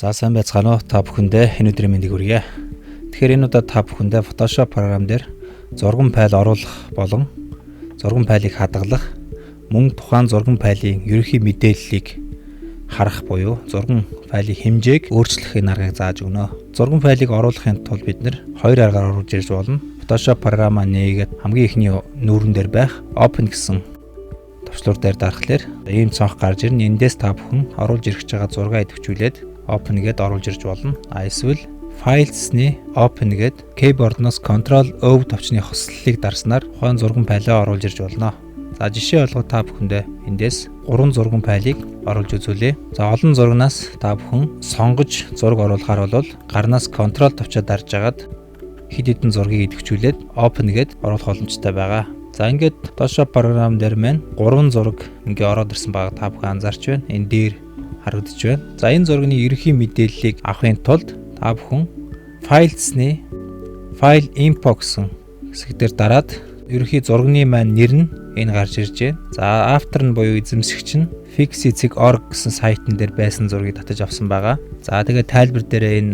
За сайн байцгаана уу та бүхэндээ энэ өдрийн мэндийг хүргье. Тэгэхээр энэ удаа та бүхэндээ Photoshop програм дээр зурган файл оруулах болон зурган файлыг хадгалах, мөн тухайн зурган файлын ерөнхий мэдээллийг харах буюу зурган файлын хэмжээг өөрчлөхийг аргыг зааж өгнө. Зурган файлыг оруулахын тулд бид хоёр аргаар оруулж ирж болно. Photoshop програмаа нээгээд хамгийн ихний нүүрэн дээр байх Open гэсэн товчлуур дээр дарахлаар ийм цонх гарч ирнэ. Эндээс та бүхэн оруулж ирэх байгаа зургаа идэвхжүүлээд Open гээд оруулж ирж болно. Эсвэл Files-ны Open гээд keyboard-ноос Ctrl+O товчны хослолыг дарснаар тухайн зурган файлаа оруулж ирж болно. За жишээ олгоод та бүхэндээ эндээс 3 зурган файлыг оруулж үзүүлье. За олон зурганаас та бүхэн сонгож зураг оруулахаар бол гарнаас Ctrl товчоо дарж агаад хэд хэдэн зургийг идэвхжүүлээд Open гээд оруулах боломжтой байгаа. За ингээд Photoshop програм дээр маань 3 зураг ингээ ороод ирсэн байгаа та бүхэн анзаарч байна. Энэ дээр харагдаж байна. За энэ зургийн ерөнхий мэдээллийг авахын тулд та бүхэн Files-ны File Info гэсэн хэсгээр дараад ерөнхий зургийн маань нэр нь энэ гарч ирж байна. За автор нь буюу эзэмсэгч нь fix.org гэсэн сайтн дээр байсан зургийг татаж авсан байгаа. За тэгээд тайлбар дээр энэ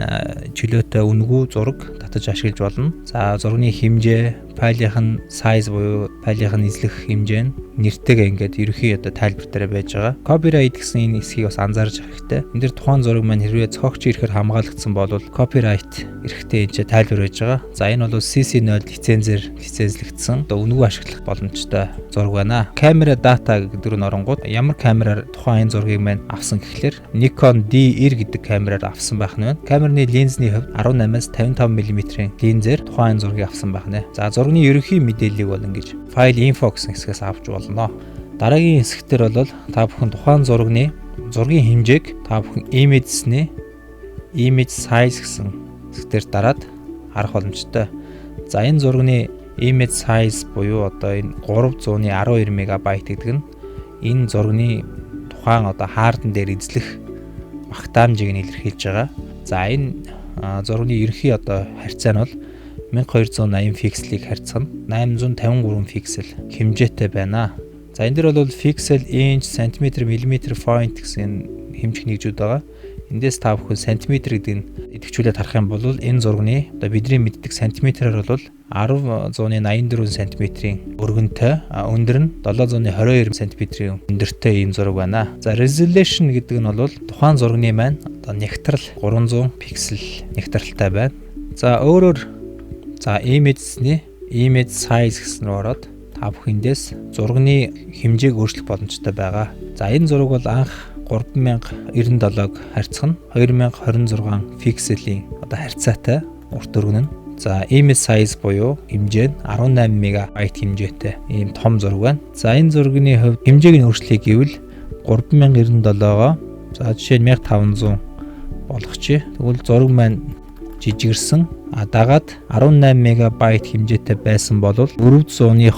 чөлөөтэй үнэгүй зураг татаж ашиглаж болно. За зургийн хэмжээ, файлынх нь size буюу файлынх нь эзлэх хэмжээ нь нэртэйгээ ингээд ерөнхий тайлбар дээр байж байгаа. Copyright гэсэн энэ хэсгийг бас анзаарч авах хэрэгтэй. Энэ дэр тухайн зураг маань хэрвээ цогч ирэхээр хамгаалагдсан бол copyright эрэхтэй энэ тайлбар байж байгаа. За энэ бол CC0 лицензээр лицензлэгдсэн. Үнэгүй ашиглах боломжтой зураг байна. Camera data гэдэг нь оронгууд ямар камераар тухайн энэ зургийг маань авсан гэхлээр Nikon D90 гэдэг камераар авсан байх нь байна. Камерны линзний хувьд 18-аас 55 мм-ийн линзээр тухайн зургийг авсан байх нэ. За зургийн ерөнхий мэдээллийг бол ингэж File Info гэсэн хэсгээс авч болно. Дараагийн хэсгээр бол та бүхэн тухайн зургийн хэмжээг та бүхэн Image-ны Image Size гэсэн хэсгээр дараад харах боломжтой. За энэ зургийн Image Size буюу энэ 312 МБ гэдэг нь энэ зургийн тухайн хаардан дээр эзлэх багтаамжийг нь илэрхийлж байгаа. За энэ зургийн ерөнхий харьцаа нь бол 1280 пикселийг харьцах нь 853 пиксел хэмжээтэй байна. За энэ дэр бол пиксел, инч, сантиметр, миллиметр, point гэсэн хэмжих нэгжүүд байгаа. Эндээс та бүхэн сантиметр гэдэг нь идэвхжүүлээд харах юм бол энэ зургийн бидний мэддэг сантиметрээр бол 10.84 см-ийн өргөнтэй, өндөр нь 722 см-ийн өндөртэй ийм зураг байна. За resolution гэдэг нь бол тухайн зургийн маань нягтрал 300 пиксел нягтралтай байна. За өөрөөр Image-ны Image Size гэсэн рүү ороод та бүхэндээс зургийн хэмжээг өөрчлөх боломжтой байгаа. За энэ зураг бол анх 3097-г харьцах нь 2026 пикселийн харьцаатай урт өргөн нь. За Image Size буюу хэмжээ нь 18 МБ хэмжээтэй ийм том зураг байна. За энэ зургийн хувьд хэмжээг нь өөрчлөхийг гэвэл 3097-гоо за жишээ нь 1500 болгочих. Тэгвэл зураг маань жижигэрсэн. Дагаад 18 МБ хэмжээтэй байсан бол 421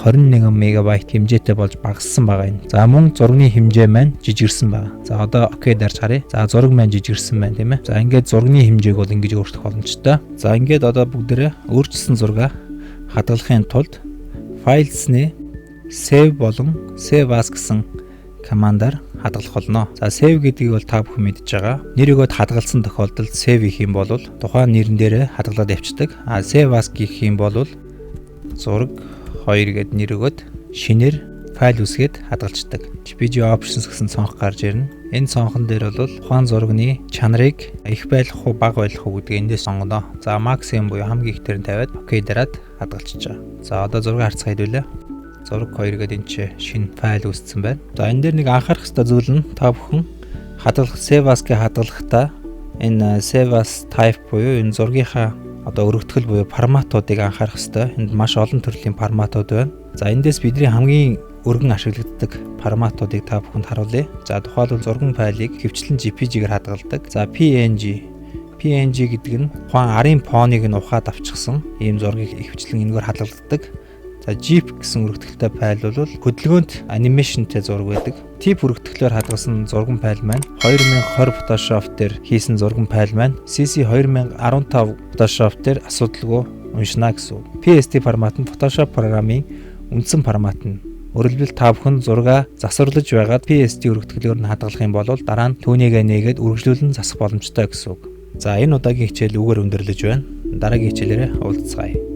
МБ хэмжээтэй болж багассан байгаа юм. За мөн зургийн хэмжээ маань жижигэрсэн байгаа. За одоо окей дарж харъя. За зураг маань жижигэрсэн байна тийм ээ. За ингээд зургийн хэмжээг бол ингэж өөрчлөх боломжтой. За ингээд одоо бүгдээрээ өөрчилсөн зураг хадгалахын тулд Files-ны Save болон Save As гэсэн командаар хадгалах болно. За save гэдгийг бол та бүхэн мэдж байгаа. Нэр өгөөд хадгалсан тохиолдолд save хийх юм бол тухайн нэрэн дээрээ хадгалаад явцдаг. Save as гэх юм бол зураг 2 гэд нэр өгөөд шинээр файл үсгээд хадгалцдаг. Video Options гэсэн цонх гарч ирнэ. Энэ цонхон дээр бол тухайн зургийн чанарыг их байлгах уу бага байлгах уу гэдгийг эндээс сонгоно. За maximum буюу хамгийн их дээр нь тавиад OK дараад хадгалчихж байгаа. За одоо зургийг харцгаа хэлүүлээ. Зураг 2 гэдэг энэ чинь шинэ файл үүссэн байна. За энэ дээр нэг анхаарах хэрэгтэй зүйл нь та бүхэн хадгалах Save As-гээ хадгалахдаа энэ Save As type буюу энэ зургийнхаа өргөтгөл буюу форматуудыг анхаарах хэрэгтэй. Энд маш олон төрлийн форматууд байна. За эндээс бидний хамгийн өргөн ашиглагддаг форматуудыг та бүхэнд харуулъя. За тухайлбал зургийн файлыг хэвчлэн JPG-гээр хадгалдаг. За PNG гэдэг нь тухайн арын фоныг нь ухаад авчихсан ийм зургийг хэвчлэн энэгээр хадгалдаг. За GIF гэсэн өргөтгөлтэй файл бол хөдөлгөөнт анимашнтэй зураг байдаг. Тип өргөтгөлөөр хадгалсан зургийн файл маань 2020 Photoshop дээр хийсэн зургийн файл маань CC 2015 Photoshop дээр асуудалгүй уншина гэсэн. PSD формат нь Photoshop програмын үндсэн формат нь Өөрөлдвөл та бүхэн зураг засварлаж байгаад PSD өргөтгөлөөр нь хадгалах юм бол дараа нь түүнийг нээгээд үргэлжлүүлэн засах боломжтой гэсэн үг. За энэ удаагийн хичээл үгээр өндөрлөж байна. Дараагийн хичээлээрээ уулзцгаая.